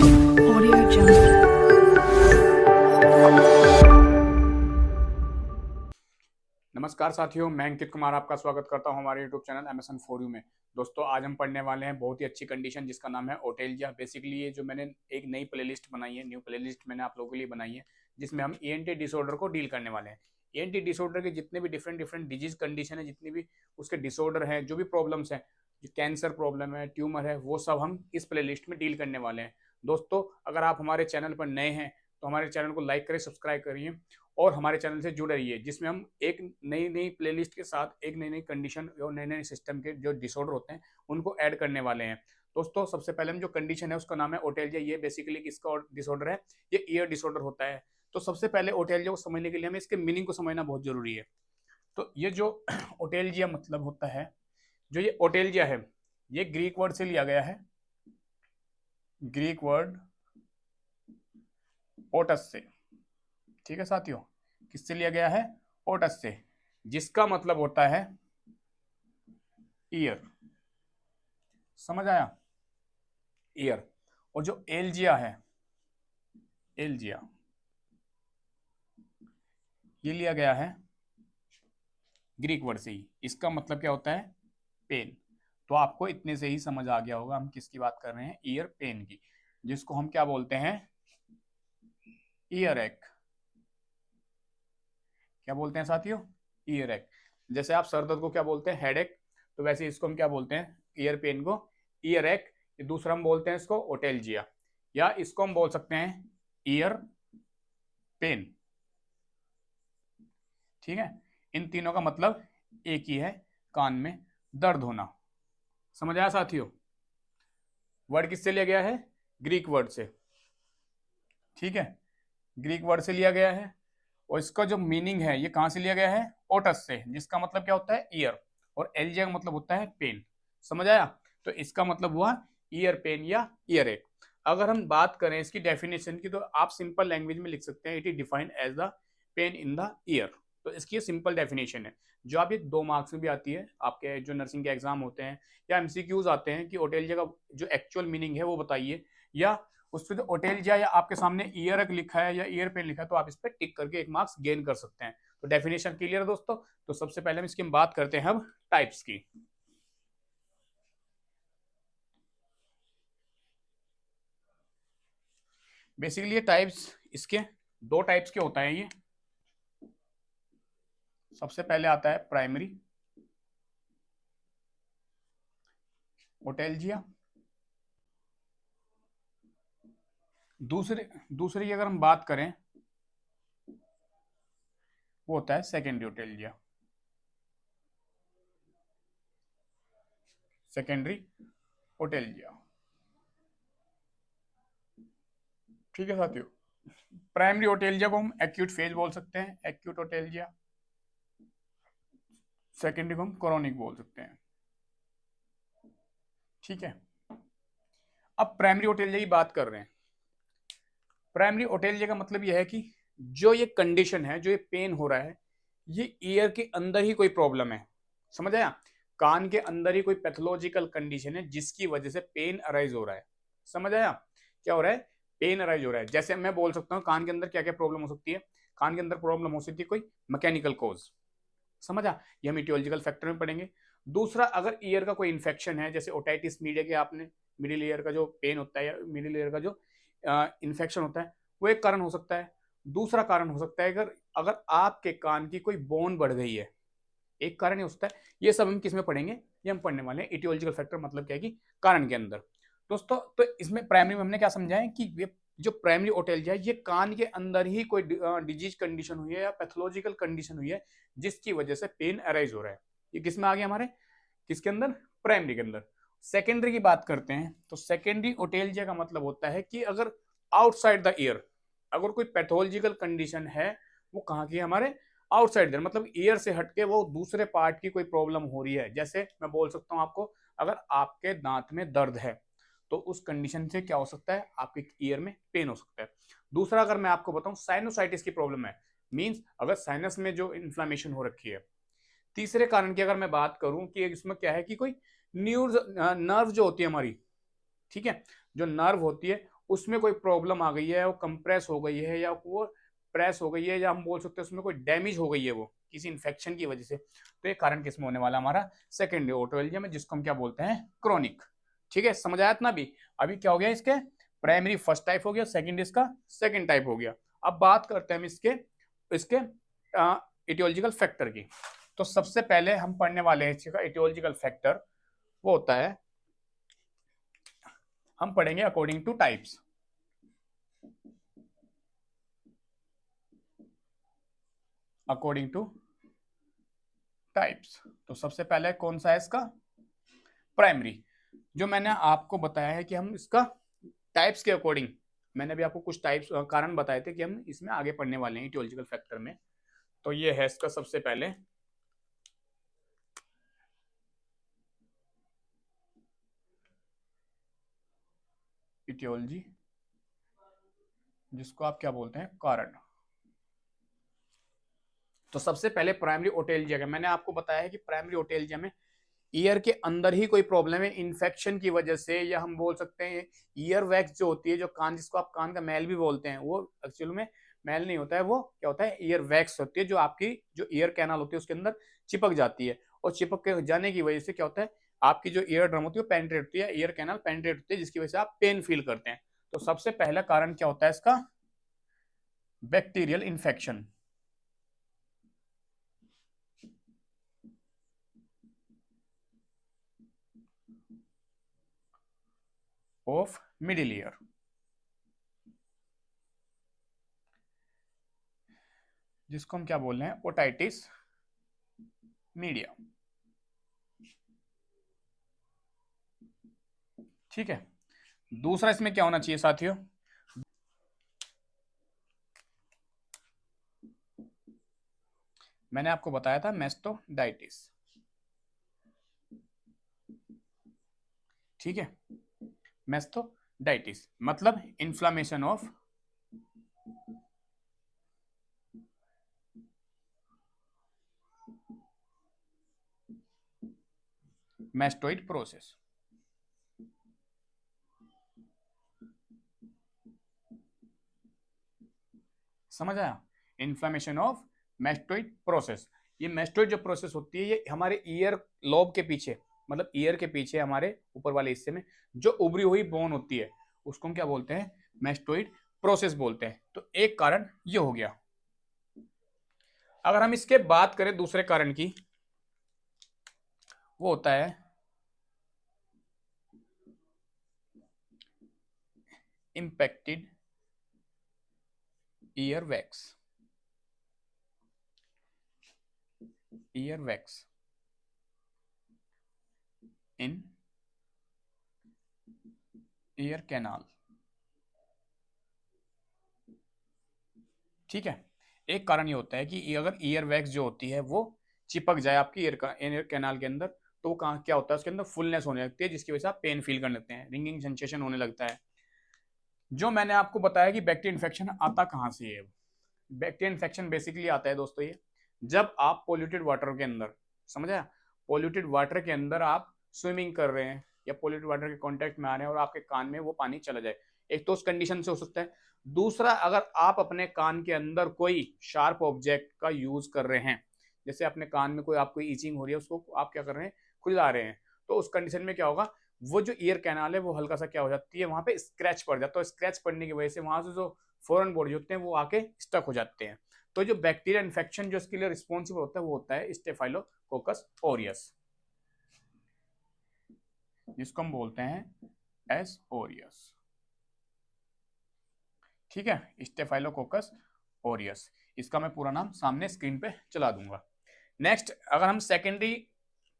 Audio Jungle. नमस्कार साथियों, मैं अंकित कुमार आपका स्वागत करता हूं हमारे YouTube channel MSN For You में। दोस्तों, आज हम पढ़ने वाले हैं बहुत ही अच्छी कंडीशन जिसका नाम है ओटेल्जिया। बेसिकली ये जो मैंने एक नई प्लेलिस्ट बनाई है, न्यू प्लेलिस्ट मैंने आप लोगों के लिए बनाई है, जिसमें हम ENT डिसऑर्डर को डील करने वाले हैं। ENT डिसऑर्डर के जितने भी डिफरेंट डिजीज कंडीशन है, जितनी भी उसके डिसऑर्डर हैं, जो भी प्रॉब्लम्स हैं, जो कैंसर प्रॉब्लम है, ट्यूमर है, वो सब हम इस प्लेलिस्ट में डील करने वाले हैं। दोस्तों, अगर आप हमारे चैनल पर नए हैं तो हमारे चैनल को लाइक करें, सब्सक्राइब करिए और हमारे चैनल से जुड़े रहिए, जिसमें हम एक नई नई प्लेलिस्ट के साथ एक नई नई कंडीशन और नए नए सिस्टम के जो डिसऑर्डर होते हैं उनको ऐड करने वाले हैं। दोस्तों, सबसे पहले हम जो कंडीशन है उसका नाम है ओटेल्जिया। ये बेसिकली किसका डिसऑर्डर है? ये ईयर डिसऑर्डर होता है। तो सबसे पहले ओटेल्जिया को समझने के लिए हमें इसके मीनिंग को समझना बहुत जरूरी है। तो ये जो ओटेल्जिया मतलब होता है, जो ये ओटेल्जिया है, ये ग्रीक वर्ड से लिया गया है, ग्रीक वर्ड ओटस से। ठीक है साथियों, किससे लिया गया है? ओटस से, जिसका मतलब होता है ईयर। समझ आया? ईयर। और जो एल्जिया है, एल्जिया, ये लिया गया है ग्रीक वर्ड से ही। इसका मतलब क्या होता है? पेन। तो आपको इतने से ही समझ आ गया होगा हम किसकी बात कर रहे हैं, ईयर पेन की, जिसको हम क्या बोलते हैं? ईयर एक। क्या बोलते हैं साथियों? ईयर एक। जैसे आप सर दर्द को क्या बोलते हैं? हेड एक। तो वैसे इसको हम क्या बोलते हैं? ईयर पेन को ईयर एक। दूसरा हम बोलते हैं इसको ओटेल्जिया, या इसको हम बोल सकते हैं ईयर पेन। ठीक है, इन तीनों का मतलब एक ही है, कान में दर्द होना। समझ आया साथियों? वर्ड किससे लिया गया है? ग्रीक वर्ड से। ठीक है, ग्रीक वर्ड से लिया गया है। और इसका जो मीनिंग है ये कहां से लिया गया है? ओटस से, जिसका मतलब क्या होता है? ईयर। और एल्जिया का मतलब होता है पेन। समझ आया? तो इसका मतलब हुआ ईयर पेन या ईयर एक। अगर हम बात करें इसकी डेफिनेशन की, तो आप सिंपल लैंग्वेज में लिख सकते हैं, it is defined as the pain in the ear. तो इसकी सिंपल डेफिनेशन है, जो आप ये 2 मार्क्स में भी आती है, आपके जो नर्सिंग के एग्जाम होते हैं या MCQs आते हैं कि ओटेल्जिया का जो एक्चुअल मीनिंग है वो बताइए, या उस पर ओटेल्जिया या आपके सामने ईयर लिखा है या ईयर पेन लिखा है, तो आप इस पर टिक करके 1 मार्क्स गेन कर सकते हैं। तो डेफिनेशन क्लियर है दोस्तों? तो सबसे पहले हम इसकी बात करते हैं अब टाइप्स की। बेसिकली ये टाइप्स इसके 2 टाइप्स के होता है। ये सबसे पहले आता है प्राइमरी ओटेल्जिया। दूसरे दूसरी अगर हम बात करें, वो होता है सेकेंडरी ओटेल्जिया। Secondary otalgia. ठीक है साथियों, प्राइमरी ओटेल्जिया को हम एक्यूट फेज बोल सकते हैं, एक्यूट ओटेल्जिया। सेकेंडरी को हम क्रोनिक बोल सकते हैं। ठीक है, अब प्राइमरी ओटेल्जिया की बात कर रहे हैं। प्राइमरी ओटेल्जिया का मतलब यह है कि जो ये कंडीशन है, जो ये पेन हो रहा है, ये ईयर के अंदर ही कोई प्रॉब्लम है। समझ आया? कान के अंदर ही कोई पैथोलॉजिकल कंडीशन है जिसकी वजह से पेन अराइज हो रहा है। समझ आया? क्या हो रहा है? पेन अराइज हो रहा है। जैसे मैं बोल सकता हूँ कान के अंदर क्या क्या प्रॉब्लम हो सकती है। कान के अंदर प्रॉब्लम हो सकती है कोई मैकेनिकल कोज। समझा? ये हम इटियोलॉजिकल फैक्टर में पढ़ेंगे। दूसरा, अगर ईयर का कोई इन्फेक्शन है, जैसे ओटाइटिस मीडिया के आपने मिडिल ईयर का जो पेन होता है या मिडिल ईयर का जो इन्फेक्शन होता है, वो एक कारण हो सकता है। दूसरा कारण हो सकता है अगर अगर आपके कान की कोई बोन बढ़ गई है, एक कारण ही हो सकता है। ये सब हम किस में पढ़ेंगे? ये हम पढ़ने वाले हैं इटियोलॉजिकल फैक्टर, मतलब क्या है कि कारण के अंदर। दोस्तों, तो इसमें प्राइमरी में हमने क्या समझा है कि ये जो प्राइमरी ओटेल्जिया है, ये कान के अंदर ही कोई डिजीज कंडीशन हुई है या पैथोलॉजिकल कंडीशन हुई है जिसकी वजह से पेन अराइज हो रहा है। ये किस में आ गया हमारे? किसके अंदर? प्राइमरी के अंदर। सेकेंडरी की बात करते हैं, तो सेकेंडरी ओटेल्जिया का मतलब होता है कि अगर आउटसाइड द ईयर अगर कोई पैथोलॉजिकल कंडीशन है, वो कहाँ की है? हमारे आउटसाइड ईयर, मतलब ईयर से हटके वो दूसरे पार्ट की कोई प्रॉब्लम हो रही है। जैसे मैं बोल सकता हूँ आपको, अगर आपके दांत में दर्द है तो उस कंडीशन से क्या हो सकता है? आपके ईयर में पेन हो सकता है। दूसरा, अगर मैं आपको बताऊं साइनोसाइटिस की प्रॉब्लम है, मींस अगर साइनस में जो इन्फ्लामेशन हो रखी है। तीसरे कारण की अगर मैं बात करूं कि इसमें क्या है कि कोई न्यूज नर्व जो होती है हमारी, ठीक है, जो नर्व होती है उसमें कोई प्रॉब्लम आ गई है, वो कंप्रेस हो गई है, या वो प्रेस हो गई है, या हम बोल सकते हैं उसमें कोई डैमेज हो गई है वो किसी इन्फेक्शन की वजह से, तो ये कारण किसमें होने वाला हमारा सेकेंडरी ओटोएल्जिया में, जिसको हम क्या बोलते हैं क्रोनिक। ठीक है, समझ आया इतना भी। अभी क्या हो गया, इसके प्राइमरी फर्स्ट टाइप हो गया, सेकंड इसका सेकंड टाइप हो गया। अब बात करते हैं हम इसके इसके इटियोलॉजिकल फैक्टर की। तो सबसे पहले हम पढ़ने वाले हैं इसका इटियोलॉजिकल फैक्टर, वो होता है, हम पढ़ेंगे according two types. According two types, तो सबसे पहले कौन सा है इसका प्राइमरी। जो मैंने आपको बताया है कि हम इसका टाइप्स के अकॉर्डिंग, मैंने भी आपको कुछ टाइप्स कारण बताए थे कि हम इसमें आगे पढ़ने वाले हैं इटियोलॉजिकल फैक्टर में। तो ये है इसका सबसे पहले इटियोलॉजी, जिसको आप क्या बोलते हैं कारण। तो सबसे पहले प्राइमरी ओटेल्जिया का मैंने आपको बताया है कि प्राइमरी ओटेल्जिया में ईयर के अंदर ही कोई प्रॉब्लम है इन्फेक्शन की वजह से, या हम बोल सकते हैं ईयर वैक्स जो होती है, जो कान, जिसको आप कान का मैल भी बोलते हैं, वो एक्चुअल में मैल नहीं होता है, वो क्या होता है ईयर वैक्स होती है, जो आपकी जो ईयर कैनाल होती है उसके अंदर चिपक जाती है, और चिपक के जाने की वजह से क्या होता है आपकी जो ईयर ड्रम होती है वो पेनिट्रेट होती है, ईयर कैनाल पेनिट्रेट होती है, जिसकी वजह से आप पेन फील करते हैं। तो सबसे पहला कारण क्या होता है इसका bacterial infection of middle ear, जिसको हम क्या बोल रहे हैं ओटाइटिस मीडिया। ठीक है, दूसरा इसमें क्या होना चाहिए साथियों, मैंने आपको बताया था मैस्टोडाइटिस। ठीक है, मैस्टोडाइटिस मतलब इन्फ्लामेशन ऑफ मैस्टोइड प्रोसेस। समझ आया, इन्फ्लामेशन ऑफ मैस्टोइड प्रोसेस। ये मैस्टोइड जो प्रोसेस होती है ये हमारे ईयर लोब के पीछे, मतलब ईयर के पीछे हमारे ऊपर वाले हिस्से में जो उभरी हुई बोन होती है उसको हम क्या बोलते हैं मैस्टोइड प्रोसेस बोलते हैं। तो एक कारण ये हो गया। अगर हम इसके बात करें दूसरे कारण की, वो होता है इंपेक्टेड ईयर वैक्स। ईयर वैक्स इन ईयर कैनाल। ठीक है, एक कारण ये होता है कि अगर ईयर वैक्स जो होती है वो चिपक जाए आपकी ईयर कैनाल के अंदर, तो वो कहाँ क्या होता है उसके अंदर फुलनेस होने लगती है, जिसकी वजह से आप पेन फील करने लगते हैं, रिंगिंग सेंसेशन होने लगता है। जो मैंने आपको बताया कि बैक्टीरिया इन्फेक्शन आता कहाँ से है, बैक्टीरिया इन्फेक्शन बेसिकली आता है दोस्तों ये जब आप पोल्यूटेड वाटर के अंदर, समझा, पोल्यूटेड वाटर के अंदर आप स्विमिंग कर रहे हैं या पोल्यूटेड वाटर के कांटेक्ट में आ रहे हैं और आपके कान में वो पानी चला जाए, एक तो उस कंडीशन से हो सकता है। दूसरा, अगर आप अपने कान के अंदर कोई शार्प ऑब्जेक्ट का यूज कर रहे हैं, जैसे अपने कान में कोई आपको ईचिंग हो रही है उसको आप क्या कर रहे हैं खुला रहे हैं, तो उस कंडीशन में क्या होगा वो जो ईयर कैनाल है वो हल्का सा क्या हो जाती है वहां पे स्क्रैच पड़ जाता है, तो स्क्रैच पड़ने की वजह से वहां से जो फॉरेन बॉडी होते हैं वो आके स्टक हो जाते हैं। तो जो बैक्टीरिया इन्फेक्शन जो इसके लिए रिस्पॉन्सिबल होता है वो होता है स्टेफाइलोकोकस ऑरियस, जिसको हम बोलते हैं एस ओरियस। ठीक है, स्टेफाइलोकोकस ओरियस, इसका मैं पूरा नाम सामने स्क्रीन पे चला दूंगा। नेक्स्ट, अगर हम सेकेंडरी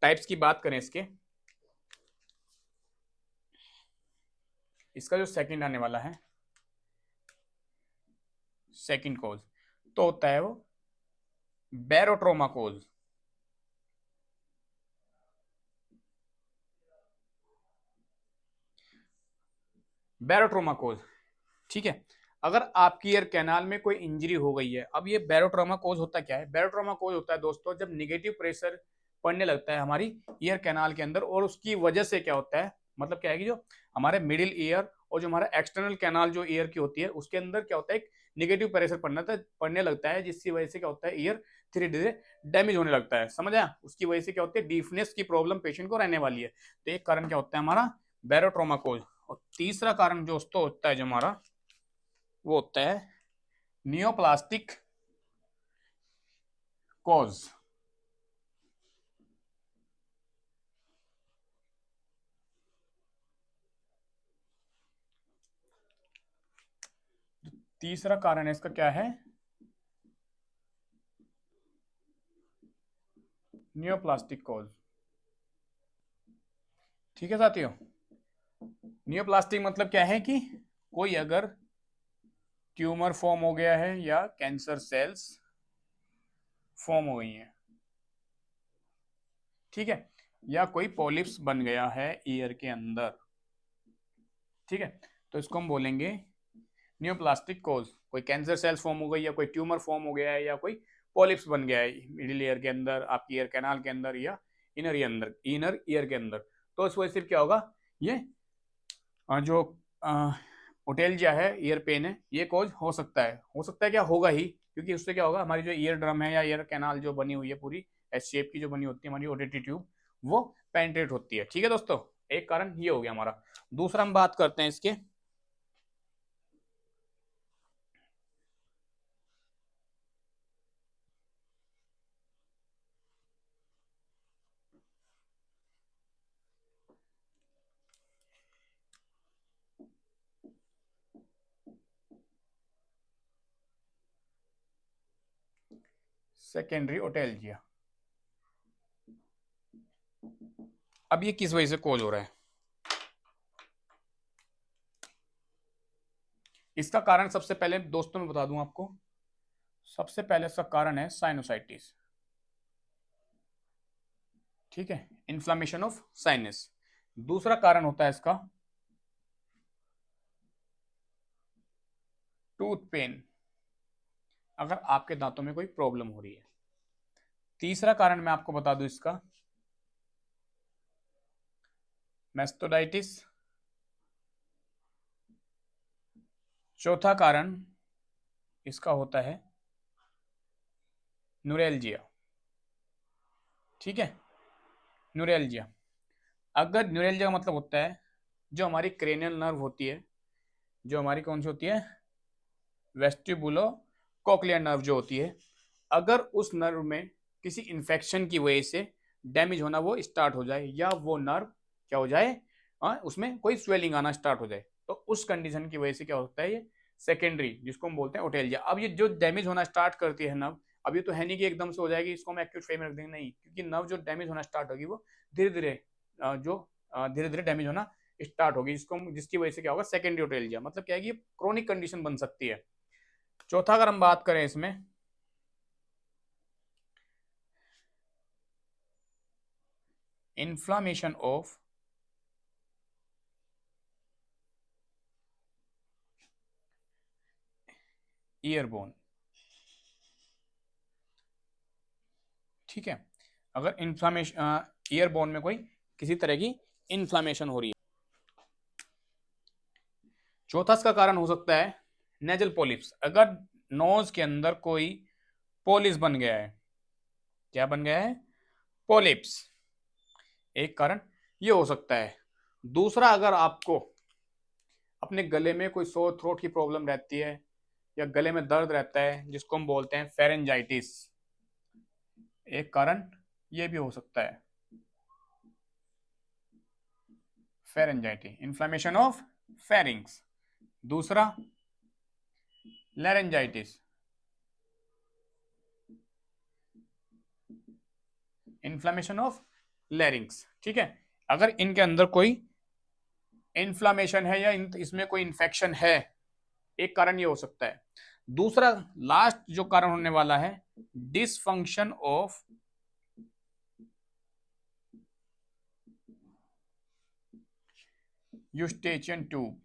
टाइप्स की बात करें इसका जो सेकंड आने वाला है सेकंड कोज, तो होता है वो बैरोट्रोमा कोज। बैरोट्रोमा कोज, ठीक है, अगर आपकी ईयर कैनाल में कोई इंजरी हो गई है, अब ये बैरोट्रोमा कोज होता क्या है, बैरोट्रोमा कोज होता है दोस्तों जब निगेटिव प्रेशर पड़ने लगता है हमारी ईयर कैनाल के अंदर, और उसकी वजह से क्या होता है, मतलब क्या है कि जो हमारे मिडिल ईयर और जो हमारा एक्सटर्नल कैनाल जो ईयर की होती है उसके अंदर क्या होता है, एक निगेटिव प्रेशर पड़ने लगता है, जिसकी वजह से क्या होता है, ईयर धीरे धीरे डैमेज होने लगता है। समझ आया? उसकी वजह से क्या होती है, डीफनेस की प्रॉब्लम पेशेंट को रहने वाली है। तो एक कारण क्या होता है हमारा, बैरोट्रोमा कोज। और तीसरा कारण जो दोस्तों होता है जो हमारा, वो होता है नियोप्लास्टिक कोज। तीसरा कारण है इसका क्या है, नियोप्लास्टिक कोज। ठीक है साथियों, नियोप्लास्टिक मतलब क्या है कि कोई अगर ट्यूमर फॉर्म हो गया है या कैंसर सेल्स फॉर्म हो गई हैं, ठीक है, या कोई पॉलिप्स बन गया है ईयर के अंदर, ठीक है, तो इसको हम बोलेंगे नियोप्लास्टिक कोज। कोई कैंसर सेल्स फॉर्म हो गई, या कोई ट्यूमर फॉर्म हो गया है, या कोई पॉलिप्स बन गया है मिडिल ईयर के अंदर, आपकी ईयर कैनाल के अंदर, या इनर ईयर के अंदर, तो इस वजह से क्या होगा, ये जो ओटेल्जिया है, ईयर पेन है, ये कॉज हो सकता है क्या, होगा ही, क्योंकि उससे क्या होगा, हमारी जो ईयर ड्रम है या ईयर कैनाल जो बनी हुई है पूरी एस शेप की जो बनी होती है हमारी ओटीटी ट्यूब, वो पेनिट्रेट होती है। ठीक है दोस्तों, एक कारण ये हो गया हमारा। दूसरा हम बात करते हैं इसके सेकेंडरी ओटेल्जिया। अब ये किस वजह से कॉज हो रहा है, इसका कारण सबसे पहले दोस्तों मैं बता दूं आपको, सबसे पहले इसका कारण है साइनोसाइटिस। ठीक है, इन्फ्लामेशन ऑफ साइनस। दूसरा कारण होता है इसका टूथ पेन, अगर आपके दांतों में कोई प्रॉब्लम हो रही है। तीसरा कारण मैं आपको बता दूं इसका मैस्टोडाइटिस। चौथा कारण इसका होता है न्यूरेल्जिया। ठीक है, न्यूरेल्जिया, अगर न्यूरेल्जिया का मतलब होता है जो हमारी क्रेनियल नर्व होती है, जो हमारी कौन सी होती है, वेस्टिबुलो कोक्लियर नर्व जो होती है, अगर उस नर्व में किसी इंफेक्शन की वजह से डैमेज होना वो स्टार्ट हो जाए, या वो नर्व क्या हो जाए, उसमें कोई स्वेलिंग आना स्टार्ट हो जाए, तो उस कंडीशन की वजह से क्या होता है, ये सेकेंडरी जिसको हम बोलते हैं ओटेल्जिया। अब ये जो डैमेज होना स्टार्ट करती है नर्व, अब ये तो है नहीं कि एकदम से हो जाएगी, इसको हम एक्यूट फेज में रख देंगे, नहीं, क्योंकि नर्व जो डैमेज होना स्टार्ट होगी वो धीरे धीरे धीरे धीरे डैमेज होना स्टार्ट होगी, जिसकी वजह से क्या होगा, सेकेंडरी ओटेल्जिया। मतलब क्या है कि ये क्रोनिक कंडीशन बन सकती है। चौथा अगर हम बात करें इसमें, इन्फ्लामेशन ऑफ ईयरबोन। ठीक है, अगर इन्फ्लामेशन ईयरबोन में कोई किसी तरह की इन्फ्लामेशन हो रही है। चौथा इसका कारण हो सकता है नेजल पॉलिप्स, अगर नोज के अंदर कोई पॉलिप्स बन गया है। क्या बन गया है, पॉलिप्स, एक कारण ये हो सकता है। दूसरा, अगर आपको अपने गले में कोई सोर थ्रोट की प्रॉब्लम रहती है, या गले में दर्द रहता है, जिसको हम बोलते हैं फेरेंजाइटिस, एक कारण ये भी हो सकता है, फेरेंजाइटिस, इन्फ्लेमेशन ऑफ फेरिंग्स। दूसरा लैरेंजाइटिस, इन्फ्लेमेशन ऑफ लैरिंग्स। ठीक है, अगर इनके अंदर कोई इन्फ्लामेशन है या इसमें कोई इन्फेक्शन है, एक कारण ये हो सकता है। दूसरा लास्ट जो कारण होने वाला है, डिसफंक्शन ऑफ यूस्टेचियन ट्यूब।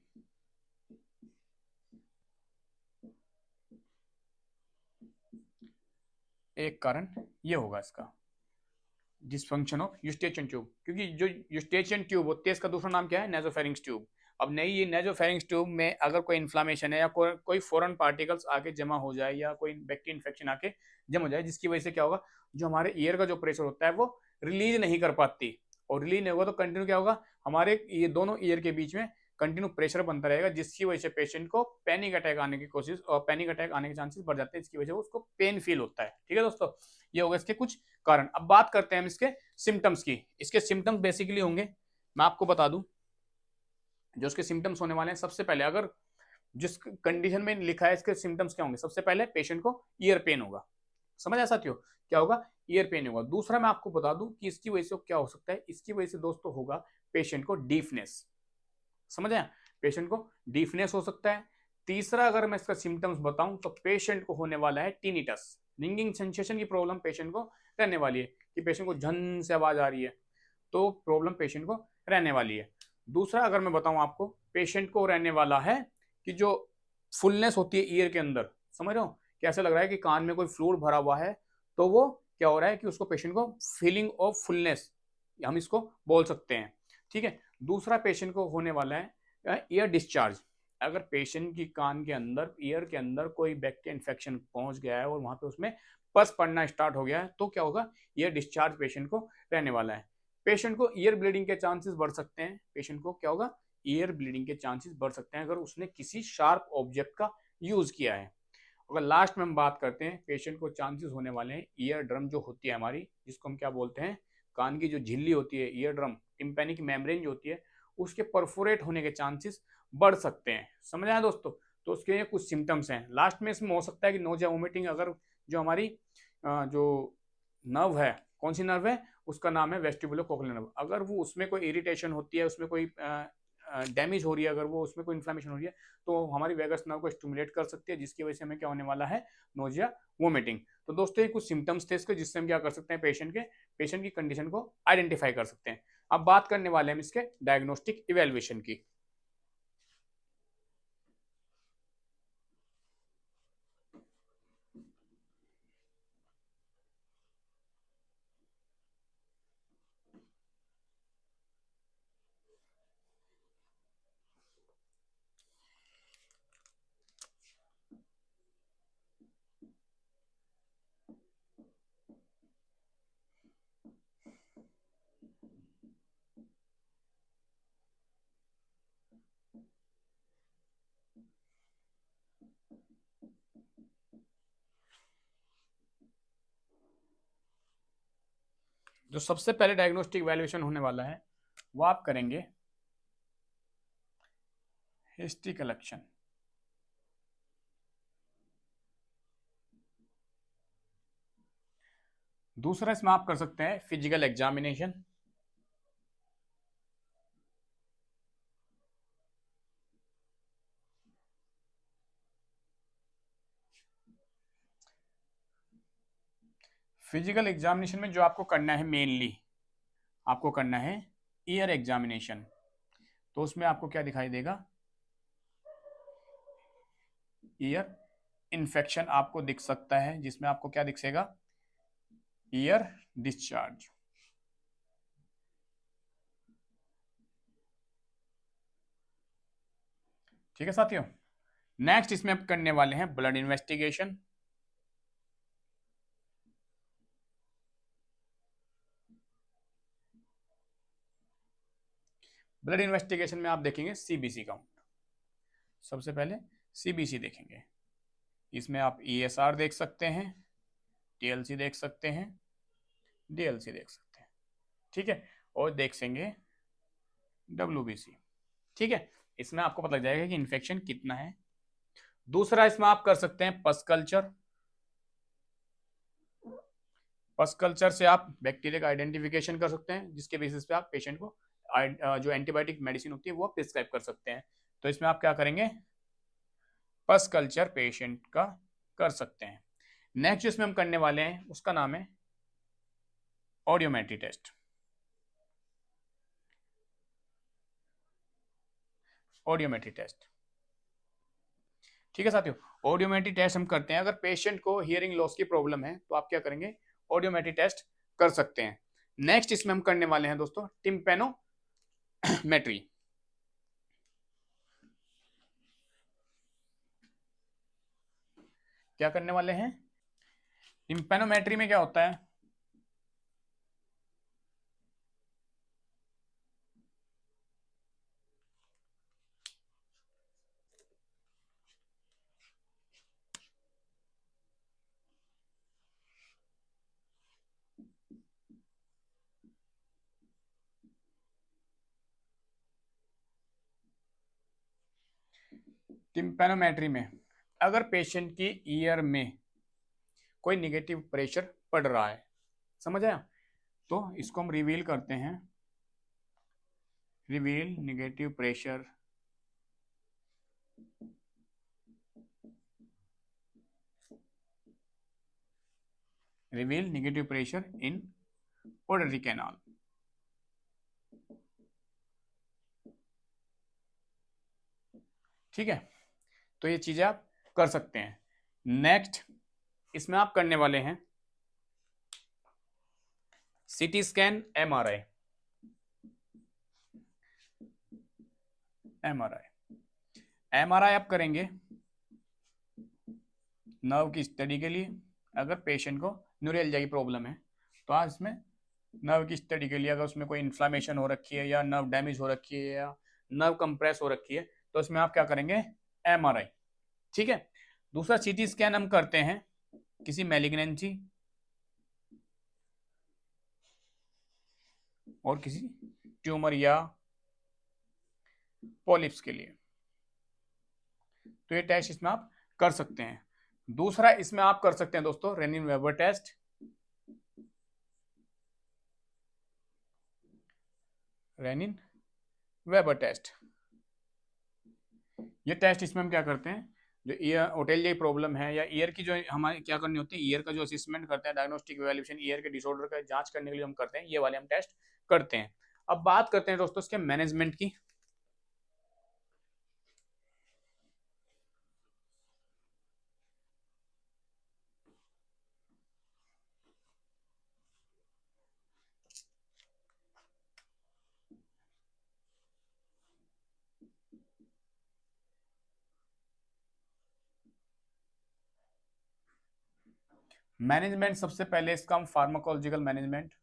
एक कारण ये होगा इसका, डिसफंक्शन ऑफ यूस्टेचियन ट्यूब, क्योंकि जो यूस्टेचियन ट्यूब होती है इसका दूसरा नाम क्या है, नेजोफेरिंक्स ट्यूब। अब नहीं, ये नेजोफेरिंक्स ट्यूब में अगर कोई इन्फ्लामेशन है या कोई फॉरेन पार्टिकल्स आके जमा हो जाए या कोई बैक्टीरिया इन्फेक्शन आके जम हो जाए, जिसकी वजह से क्या होगा, जो हमारे ईयर का जो प्रेशर होता है वो रिलीज नहीं कर पाती, और रिलीज नहीं होगा तो कंटिन्यू क्या होगा, हमारे ये दोनों ईयर के बीच में कंटिन्यू प्रेशर बनता रहेगा, जिसकी वजह से पेशेंट को पैनिक अटैक आने की कोशिश और पैनिक अटैक आने के चांसेस बढ़ जाते हैं, इसकी वजह से उसको पेन फील होता है। ठीक है दोस्तों, ये होगा इसके कुछ कारण। अब बात करते हैं हम इसके सिम्टम्स की। इसके सिम्टम्स बेसिकली होंगे, मैं आपको बता दूं जो इसके सिम्टम्स होने वाले हैं। सबसे पहले अगर जिस कंडीशन में लिखा है इसके सिम्टम्स क्या होंगे, सबसे पहले पेशेंट को ईयर पेन होगा, समझ आया साथियों, क्या होगा, ईयर पेन होगा। दूसरा मैं आपको बता दूं कि इसकी वजह से क्या हो सकता है, इसकी वजह से दोस्तों होगा पेशेंट को डीफनेस, समझ आया, पेशेंट को डीफनेस हो सकता है। तीसरा अगर मैं इसका सिम्टम्स बताऊं तो पेशेंट को होने वाला है टिनिटस, रिंगिंग सेंसेशन की प्रॉब्लम पेशेंट को रहने वाली है, कि पेशेंट को झन से आवाज आ रही है, तो प्रॉब्लम पेशेंट को रहने वाली है। दूसरा अगर मैं बताऊं आपको, पेशेंट को रहने वाला है कि जो फुलनेस होती है ईयर के अंदर, समझ रहे हो, कैसा लग रहा है कि कान में कोई फ्लूइड भरा हुआ है, तो वो क्या हो रहा है कि उसको पेशेंट को फीलिंग ऑफ फुलनेस, हम इसको बोल सकते हैं। ठीक है, दूसरा पेशेंट को होने वाला है ईयर डिस्चार्ज। अगर पेशेंट की कान के अंदर, ईयर के अंदर कोई बैक्टीरिया इन्फेक्शन पहुंच गया है और वहां पे उसमें पस पड़ना स्टार्ट हो गया है, तो क्या होगा, ईयर डिस्चार्ज पेशेंट को रहने वाला है। पेशेंट को ईयर ब्लीडिंग के चांसेस बढ़ सकते हैं, पेशेंट को क्या होगा, ईयर ब्लीडिंग के चांसेस बढ़ सकते हैं अगर उसने किसी शार्प ऑब्जेक्ट का यूज किया है। अगर लास्ट में हम बात करते हैं, पेशेंट को चांसेस होने वाले हैं ईयर ड्रम जो होती है हमारी, जिसको हम क्या बोलते हैं, कान की जो झिल्ली होती है, ईयर ड्रम टिम्पैनिक मेम्ब्रेन जो होती है, उसके परफोरेट होने के चांसेस बढ़ सकते हैं। समझ आया दोस्तों, तो उसके कुछ सिम्टम्स हैं। लास्ट में इसमें हो सकता है कि नोजिया वोमिटिंग, अगर जो हमारी जो नर्व है, कौन सी नर्व है, उसका नाम है वेस्टिबुलो कोक्लियर नर्व, अगर वो उसमें कोई इरिटेशन होती है, उसमें कोई डैमेज हो रही है, अगर वो उसमें कोई इन्फ्लेमेशन हो रही है, तो हमारी वेगस नर्व को स्टिमुलेट कर सकती है, जिसकी वजह से हमें क्या होने वाला है, नोजिया वोमिटिंग। तो दोस्तों ये कुछ सिम्टम्स थे इसके, जिससे हम क्या कर सकते हैं, पेशेंट की कंडीशन को आइडेंटिफाई कर सकते हैं। अब बात करने वाले हैं इसके डायग्नोस्टिक इवेल्युएशन की। जो सबसे पहले डायग्नोस्टिक इवैल्यूएशन होने वाला है वो आप करेंगे हिस्ट्री कलेक्शन। दूसरा इसमें आप कर सकते हैं फिजिकल एग्जामिनेशन। फिजिकल एग्जामिनेशन में जो आपको करना है, मेनली आपको करना है ईयर एग्जामिनेशन। तो उसमें आपको क्या दिखाई देगा, ईयर इन्फेक्शन आपको दिख सकता है, जिसमें आपको क्या दिखेगा, ईयर डिस्चार्ज। ठीक है साथियों, नेक्स्ट इसमें आप करने वाले हैं ब्लड इन्वेस्टिगेशन। ब्लड इन्वेस्टिगेशन में आप देखेंगे सीबीसी काउंट, सबसे पहले सीबीसी देखेंगे। इसमें आप ईएसआर देख सकते हैं, टीएलसी देख सकते हैं, डीएलसी देख सकते हैं। ठीक है, और देख सेंगे डब्ल्यूबीसी। ठीक है, इसमें आपको पता लग जाएगा कि इन्फेक्शन कितना है। दूसरा इसमें आप कर सकते हैं पस कल्चर। पस कल्चर से आप बैक्टीरिया का आइडेंटिफिकेशन कर सकते हैं, जिसके बेसिस पे आप पेशेंट को जो एंटीबायोटिक मेडिसिन होती है वो प्रिस्क्राइब कर सकते हैं। तो इसमें आप क्या करेंगे, पस कल्चर पेशेंट का कर सकते हैं। नेक्स्ट जिसमें हम करने वाले हैं उसका नाम है ऑडियोमेट्री टेस्ट। ऑडियोमेट्री टेस्ट, ठीक है साथियों, ऑडियोमेट्री टेस्ट हम करते हैं। अगर पेशेंट को हियरिंग लॉस की प्रॉब्लम है तो आप क्या करेंगे, ऑडियोमेट्री टेस्ट कर सकते हैं। नेक्स्ट इसमें हम करने वाले हैं दोस्तों टिम्पैनोमेट्री। क्या करने वाले हैं? टिम्पैनोमेट्री में क्या होता है? टिम्पैनोमेट्री में अगर पेशेंट की ईयर में कोई निगेटिव प्रेशर पड़ रहा है, समझ आया? तो इसको हम रिवील करते हैं, reveal negative pressure reveal negative pressure in auditory canal. ठीक है, तो ये चीजें आप कर सकते हैं। नेक्स्ट इसमें आप करने वाले हैं सीटी स्कैन, एमआरआई। एमआरआई आप करेंगे नर्व की स्टडी के लिए। अगर पेशेंट को न्यूरैल्जिया की प्रॉब्लम है तो आज इसमें नर्व की स्टडी के लिए, अगर उसमें कोई इन्फ्लामेशन हो रखी है या नर्व डैमेज हो रखी है या नर्व कंप्रेस हो रखी है तो इसमें आप क्या करेंगे? एमआरआई। ठीक है, दूसरा सीटी स्कैन हम करते हैं किसी मैलिग्नेंसी और किसी ट्यूमर या पॉलिप्स के लिए, तो ये टेस्ट इसमें आप कर सकते हैं। दूसरा इसमें आप कर सकते हैं दोस्तों Rinne Weber test. Rinne Weber test, ये टेस्ट इसमें हम क्या करते हैं, जो ईयर ओटेलिया प्रॉब्लम है या ईयर की जो हमारे क्या करनी होती है, ईयर का जो असेसमेंट करते हैं, डायग्नोस्टिक इवैल्यूएशन, ईयर के डिसऑर्डर का जांच करने के लिए हम करते हैं, ये वाले हम टेस्ट करते हैं। अब बात करते हैं दोस्तों इसके मैनेजमेंट की। मैनेजमेंट सबसे पहले इसका हम फार्माकोलॉजिकल मैनेजमेंट,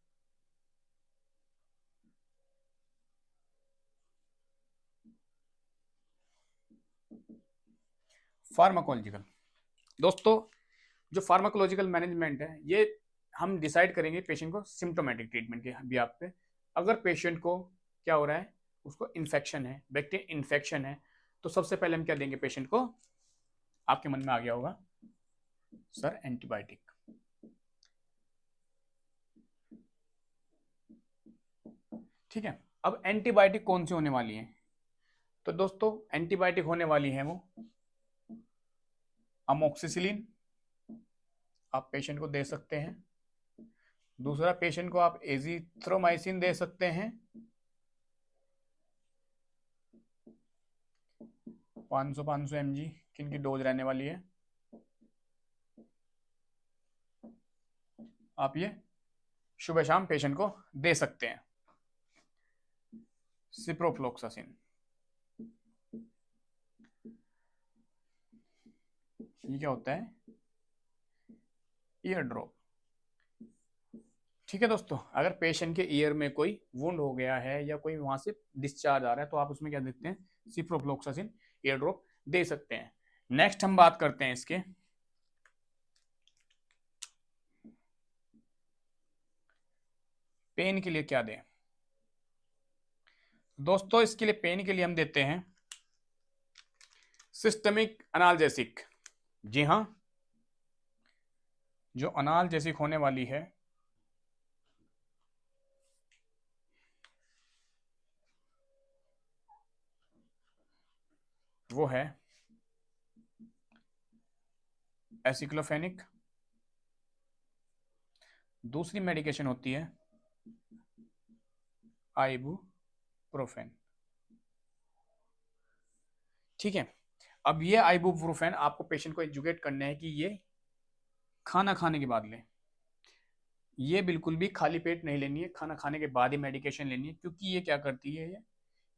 फार्माकोलॉजिकल दोस्तों जो फार्माकोलॉजिकल मैनेजमेंट है ये हम डिसाइड करेंगे पेशेंट को सिम्टोमेटिक ट्रीटमेंट के बिहाफ पे। अगर पेशेंट को क्या हो रहा है, उसको इन्फेक्शन है, बैक्टीरियल इन्फेक्शन है, तो सबसे पहले हम क्या देंगे पेशेंट को? आपके मन में आ गया होगा सर एंटीबायोटिक। ठीक है, अब एंटीबायोटिक कौन सी होने वाली है? तो दोस्तों एंटीबायोटिक होने वाली है वो अमोक्सिसिलिन, आप पेशेंट को दे सकते हैं। दूसरा पेशेंट को आप एजिथ्रोमाइसिन दे सकते हैं 500 mg की इनकी डोज रहने वाली है। आप ये सुबह शाम पेशेंट को दे सकते हैं। सिप्रोफ्लोक्सासिन, ये क्या होता है? Year drop. ठीक है दोस्तों, अगर पेशेंट के ईयर में कोई वुंड हो गया है या कोई वहां से डिस्चार्ज आ रहा है तो आप उसमें क्या देते हैं? सिप्रोफ्लोक्सासिन ईयर ड्रॉप दे सकते हैं। नेक्स्ट हम बात करते हैं इसके पेन के लिए क्या दें। दोस्तों इसके लिए पेन के लिए हम देते हैं सिस्टमिक अनाल्जेसिक। जी हाँ, जो अनाल्जेसिक होने वाली है वो है एसिक्लोफेनिक। दूसरी मेडिकेशन होती है आइबुप्रोफेन। ठीक है, अब ये आइबुप्रोफेन आपको पेशेंट को एजुकेट करना है कि ये खाना खाने के बाद लें। ये बिल्कुल भी खाली पेट नहीं लेनी है, खाना खाने के बाद ही मेडिकेशन लेनी है, क्योंकि ये क्या करती है,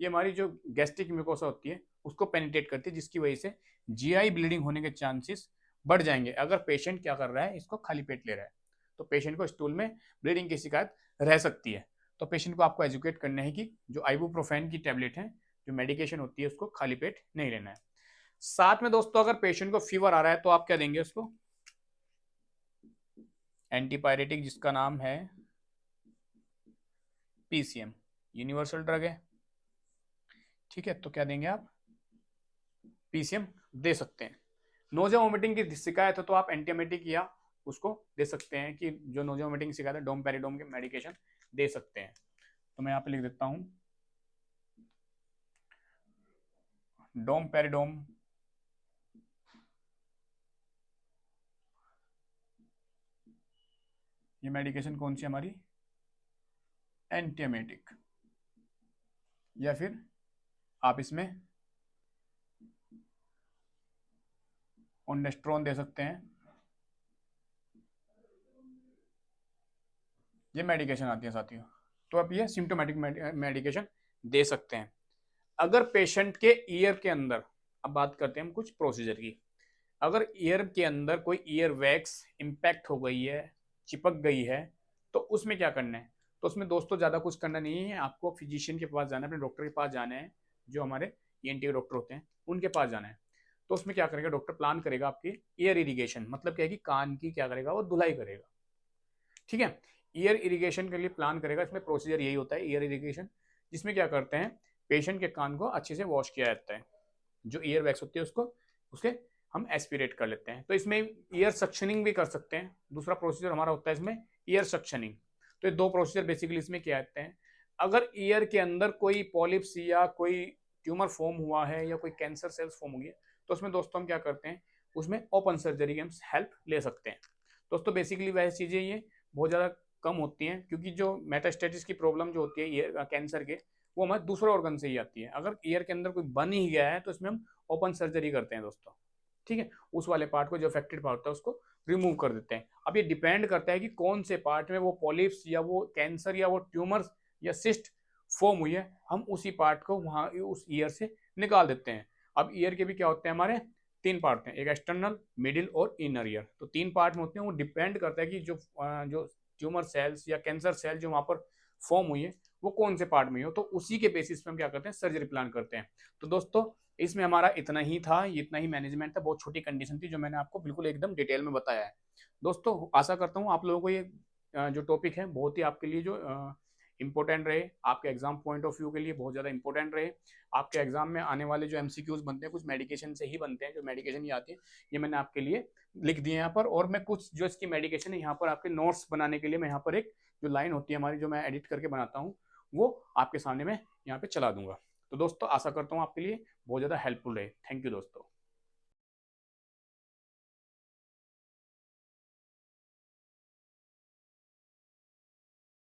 ये हमारी जो गैस्ट्रिक म्यूकोसा होती है उसको पेनिट्रेट करती है, जिसकी वजह से जीआई ब्लीडिंग होने के चांसेस बढ़ जाएंगे अगर पेशेंट क्या कर रहा है, इसको खाली पेट ले रहा है। तो पेशेंट को स्टूल में ब्लीडिंग की शिकायत रह सकती है। तो पेशेंट को आपको एजुकेट करना है कि जो आइबुप्रोफेन की टेबलेट है, जो मेडिकेशन होती है, उसको खाली पेट नहीं लेना है। साथ में दोस्तों अगर पेशेंट को फीवर आ रहा है तो आप क्या देंगे उसको, एंटीपायरेटिक जिसका नाम है पीसीएम, यूनिवर्सल ड्रग है, ठीक है। तो क्या देंगे आप, पीसीएम दे सकते हैं। नोजिया वोमिटिंग की शिकायत है तो आप एंटीएमेटिक या उसको दे सकते हैं, कि जो नोजिया वोमिटिंग की शिकायत है डोमपेरिडोम के मेडिकेशन दे सकते हैं। तो मैं यहाँ पे लिख देता हूँ डोमपेरिडोम ये मेडिकेशन कौन सी हमारी, एंटीएमेटिक, या फिर आप इसमें ओनेस्ट्रोन दे सकते हैं। ये मेडिकेशन आती है साथियों। तो आप ये सिम्टोमेटिक मेडिकेशन दे सकते हैं। अगर पेशेंट के ईयर के अंदर, अब बात करते हैं हम कुछ प्रोसीजर की, अगर ईयर के अंदर कोई ईयर वैक्स इंपैक्ट हो गई है, चिपक गई है, तो उसमें क्या करना है। तो उसमें दोस्तों ज़्यादा कुछ करना नहीं है, आपको फिजिशियन के पास जाना है, अपने डॉक्टर के पास जाना है, जो हमारे ईएनटी डॉक्टर होते हैं उनके पास जाना है। तो उसमें क्या करेगा, डॉक्टर प्लान करेगा आपकी ईयर इरिगेशन, मतलब क्या है कि कान की क्या करेगा, वो धुलाई करेगा, ठीक है। ईयर इरिगेशन के लिए प्लान करेगा, इसमें प्रोसीजर यही होता है ईयर इरिगेशन, जिसमें क्या करते हैं, पेशेंट के कान को अच्छे से वॉश किया जाता है, जो ईयर वैक्स होती है उसको, उसके हम एस्पिरेट कर लेते हैं। तो इसमें ईयर सक्शनिंग भी कर सकते हैं। दूसरा प्रोसीजर हमारा होता है इसमें ईयर सक्शनिंग। तो ये दो प्रोसीजर बेसिकली इसमें किया जाते हैं। अगर ईयर के अंदर कोई पॉलिप्स या कोई ट्यूमर फॉर्म हुआ है या कोई कैंसर सेल्स फॉर्म हुई है, तो उसमें दोस्तों हम क्या करते हैं, उसमें ओपन सर्जरी की हम हेल्प ले सकते हैं। दोस्तों बेसिकली वैसी चीज़ें ये बहुत ज़्यादा कम होती हैं, क्योंकि जो मेटास्टेटिस की प्रॉब्लम जो होती है ईयर कैंसर के, वो हमारे दूसरे ऑर्गन से ही आती है। अगर ईयर के अंदर कोई बन ही गया है तो इसमें हम ओपन सर्जरी करते हैं दोस्तों, ठीक है। उस वाले पार्ट को, जो अफेक्टेड पार्ट होता है, उसको रिमूव कर देते हैं। अब ये डिपेंड करता है कि कौन से पार्ट में वो पॉलिप्स या वो कैंसर या वो ट्यूमर्स या सिस्ट फॉर्म हुई है, हम उसी पार्ट को वहाँ उस ईयर से निकाल देते हैं। अब ईयर के भी क्या होते हैं, हमारे तीन पार्ट हैं, एक एक्सटर्नल, मिडिल और इनर ईयर। तो तीन पार्ट में होते हैं। वो डिपेंड करता है कि जो ट्यूमर सेल्स या कैंसर सेल जो वहाँ पर फॉर्म हुई है वो कौन से पार्ट में हो, तो उसी के बेसिस पे हम क्या करते हैं, सर्जरी प्लान करते हैं। तो दोस्तों इसमें हमारा इतना ही था, इतना ही मैनेजमेंट था। बहुत छोटी कंडीशन थी जो मैंने आपको बिल्कुल एकदम डिटेल में बताया है। दोस्तों आशा करता हूँ आप लोगों को ये जो टॉपिक है बहुत ही आपके लिए जो इंपॉर्टेंट रहे, आपके एग्जाम पॉइंट ऑफ व्यू के लिए बहुत ज़्यादा इंपॉर्टेंट रहे। आपके एग्जाम में आने वाले जो एमसीक्यूज बनते हैं कुछ मेडिकेशन से ही बनते हैं, जो मेडिकेशन ही आती है, ये मैंने आपके लिए लिख दिए यहाँ पर। और मैं कुछ जो इसकी मेडिकेशन है यहाँ पर आपके नोट्स बनाने के लिए मैं यहाँ पर एक जो लाइन होती है हमारी, जो मैं एडिट करके बनाता हूँ, वो आपके सामने मैं यहाँ पे चला दूंगा। तो दोस्तों आशा करता हूँ आपके लिए बहुत ज़्यादा हेल्पफुल रहे। थैंक यू दोस्तों।